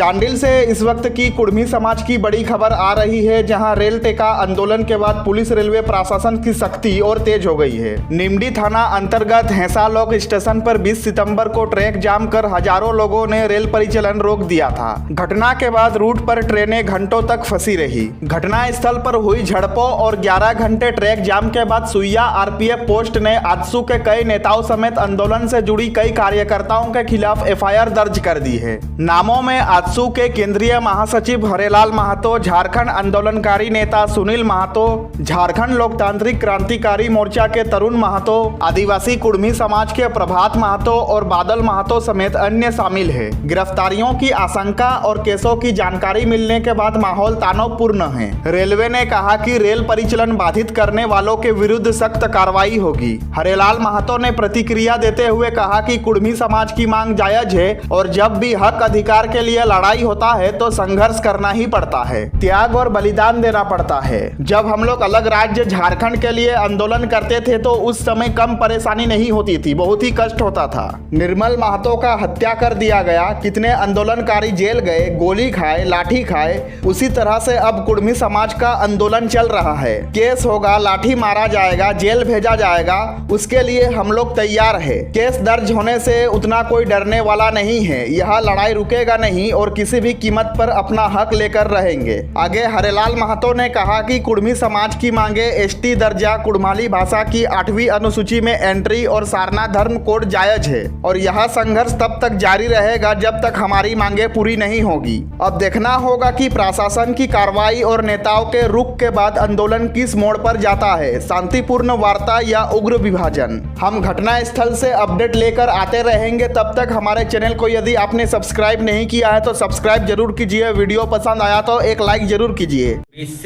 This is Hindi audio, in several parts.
चांडिल से इस वक्त की कुड़मी समाज की बड़ी खबर आ रही है, जहां रेल टेका आंदोलन के बाद पुलिस रेलवे प्रशासन की सख्ती और तेज हो गई है। निमडी थाना अंतर्गत हैसालोक स्टेशन पर 20 सितंबर को ट्रैक जाम कर हजारों लोगों ने रेल परिचालन रोक दिया था। घटना के बाद रूट पर ट्रेनें घंटों तक फंसी रही। घटना स्थल पर हुई झड़पों और 11 घंटे ट्रैक जाम के बाद सुइया आरपीएफ पोस्ट ने आजसू के कई नेताओं समेत आंदोलन से जुड़ी कई कार्यकर्ताओं के खिलाफ एफआईआर दर्ज कर दी है। नामों में आजसू के केंद्रीय महासचिव हरेलाल महतो, झारखंड आंदोलनकारी नेता सुनील महतो, झारखंड लोकतांत्रिक क्रांतिकारी मोर्चा के तरुण महतो, आदिवासी कुड़मी समाज के प्रभात महतो और बादल महतो समेत अन्य शामिल है। गिरफ्तारियों की आशंका और केसों की जानकारी मिलने के बाद माहौल तनावपूर्ण है। रेलवे ने कहा कि रेल परिचालन बाधित करने वालों के विरुद्ध सख्त कार्रवाई होगी। हरेलाल महतो ने प्रतिक्रिया देते हुए कहा कि कुड़मी समाज की मांग जायज है और जब भी हक अधिकार के लिए लड़ाई होता है तो संघर्ष करना ही पड़ता है, त्याग और बलिदान देना पड़ता है। जब हम लोग अलग राज्य झारखंड के लिए आंदोलन करते थे तो उस समय कम परेशानी नहीं होती थी, बहुत ही कष्ट होता था। निर्मल महतो का हत्या कर दिया गया, कितने आंदोलनकारी जेल गए, गोली खाए, लाठी खाए। उसी तरह से अब कुड़मी समाज का आंदोलन चल रहा है। केस होगा, लाठी मारा जाएगा, जेल भेजा जाएगा, उसके लिए हम लोग तैयार है। केस दर्ज होने से उतना कोई डरने वाला नहीं है। यह लड़ाई रुकेगा नहीं और किसी भी कीमत पर अपना हक लेकर रहेंगे। आगे हरेलाल महतो ने कहा कि कुड़मी समाज की मांगे एसटी दर्जा, कुड़माली भाषा की 8वीं अनुसूची में एंट्री और सारना धर्म कोड जायज है और यह संघर्ष तब तक जारी रहेगा जब तक हमारी मांगे पूरी नहीं होगी। अब देखना होगा कि प्रशासन की कार्रवाई और नेताओं के रुख के बाद आंदोलन किस मोड़ पर जाता है, शांतिपूर्ण वार्ता या उग्र विभाजन। हम घटना स्थल से अपडेट लेकर आते रहेंगे। तब तक हमारे चैनल को यदि आपने सब्सक्राइब नहीं किया है तो सब्सक्राइब जरूर कीजिए। वीडियो पसंद आया तो एक लाइक जरूर कीजिए। 20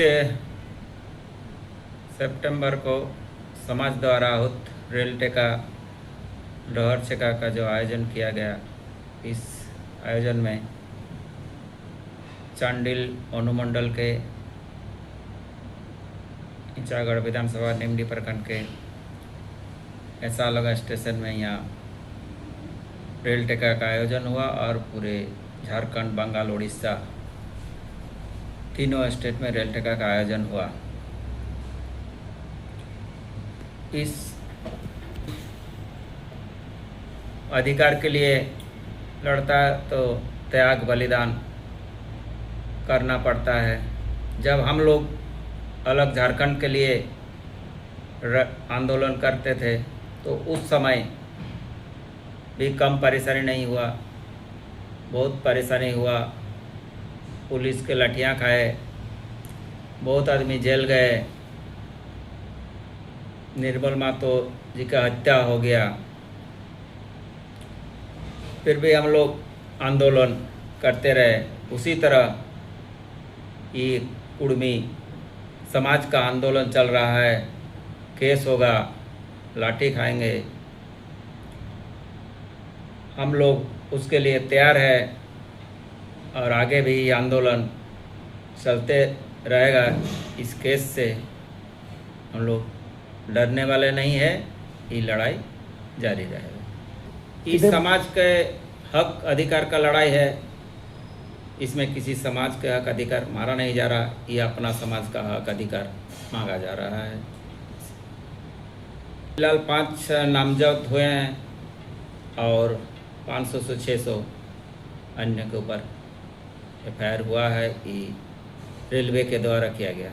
सितंबर को समाज द्वारा आहुत रेल टेका डहर छेका का जो आयोजन किया गया, इस आयोजन में चांडिल अनुमंडल के ईचागढ़ विधानसभा निमडी प्रखंड के हैसालोक स्टेशन में यहाँ रेल टेका का आयोजन हुआ और पूरे झारखंड, बंगाल, उड़ीसा तीनों स्टेट में रेल टेका का आयोजन हुआ। इस अधिकार के लिए लड़ता तो त्याग बलिदान करना पड़ता है। जब हम लोग अलग झारखंड के लिए आंदोलन करते थे तो उस समय भी कम परेशानी नहीं हुआ, बहुत परेशानी हुआ। पुलिस के लाठियाँ खाए, बहुत आदमी जेल गए, निर्मल महतो जी का हत्या हो गया। फिर भी हम लोग आंदोलन करते रहे। उसी तरह ये कुड़मी समाज का आंदोलन चल रहा है। केस होगा, लाठी खाएंगे, हम लोग उसके लिए तैयार है और आगे भी ये आंदोलन चलते रहेगा। इस केस से हम लोग डरने वाले नहीं है, ये लड़ाई जारी रहेगा। इस समाज के हक अधिकार का लड़ाई है, इसमें किसी समाज के हक अधिकार मारा नहीं जा रहा, ये अपना समाज का हक अधिकार मांगा जा रहा है। फिलहाल 5 नामजद हुए हैं और 500 से 600 अन्य के ऊपर एफआईआर हुआ है। ये रेलवे के द्वारा किया गया।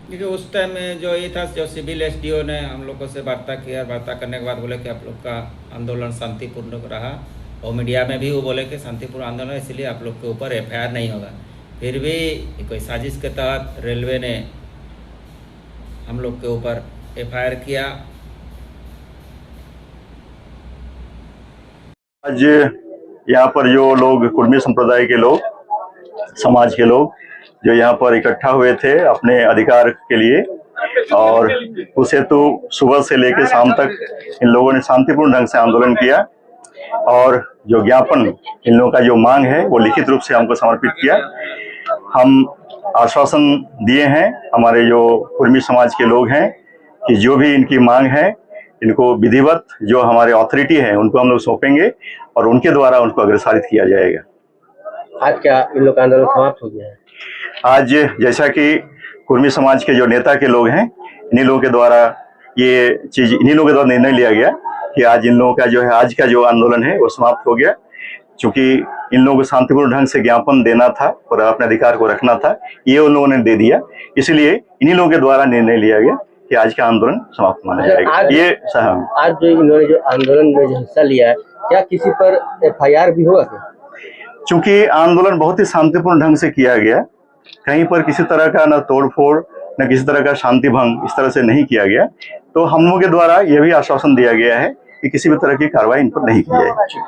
क्योंकि उस टाइम में जो ये था, जो सिविल एसडीओ ने हम लोगों से वार्ता किया, वार्ता करने के बाद बोले कि आप लोग का आंदोलन शांतिपूर्ण रहा और मीडिया में भी वो बोले कि शांतिपूर्ण आंदोलन है, इसलिए आप लोग के ऊपर एफआईआर नहीं होगा। फिर भी कोई साजिश के तहत रेलवे ने हम लोग के ऊपर एफआईआर किया। आज यहाँ पर जो लोग कुड़मी संप्रदाय के लोग, समाज के लोग जो यहाँ पर इकट्ठा हुए थे अपने अधिकार के लिए, और उस हेतु सुबह से लेकर शाम तक इन लोगों ने शांतिपूर्ण ढंग से आंदोलन किया और जो ज्ञापन इन लोगों का जो मांग है वो लिखित रूप से हमको समर्पित किया। हम आश्वासन दिए हैं हमारे जो कुड़मी समाज के लोग हैं कि जो भी इनकी मांग है इनको विधिवत जो हमारे अथॉरिटी है उनको हम लोग सौंपेंगे और उनके द्वारा उनको अग्रसारित किया जाएगा। आज क्या इन लोग का आंदोलन समाप्त हो गया है? आज जैसा कि कुर्मी समाज के जो नेता के लोग हैं, इन्हीं लोगों के द्वारा निर्णय लिया गया कि आज इन लोगों का जो है आज का जो आंदोलन है वो समाप्त हो गया। चूंकि इन लोगों को शांतिपूर्ण ढंग से ज्ञापन देना था और अपने अधिकार को रखना था, ये उन लोगों ने दे दिया। इसलिए इन्हीं लोगों के द्वारा निर्णय लिया गया कि आज का आंदोलन समाप्त माना जाएगा। आज जो इन्होंने जो आंदोलन में जो हिस्सा लिया है, क्या किसी पर FIR भी हुआ क्या? चूंकि आंदोलन बहुत ही शांतिपूर्ण ढंग से किया गया, कहीं पर किसी तरह का न तोड़फोड़ न किसी तरह का शांति भंग इस तरह से नहीं किया गया, तो हम लोगों के द्वारा यह भी आश्वासन दिया गया है कि किसी भी तरह की कार्रवाई इन पर नहीं की जाएगी।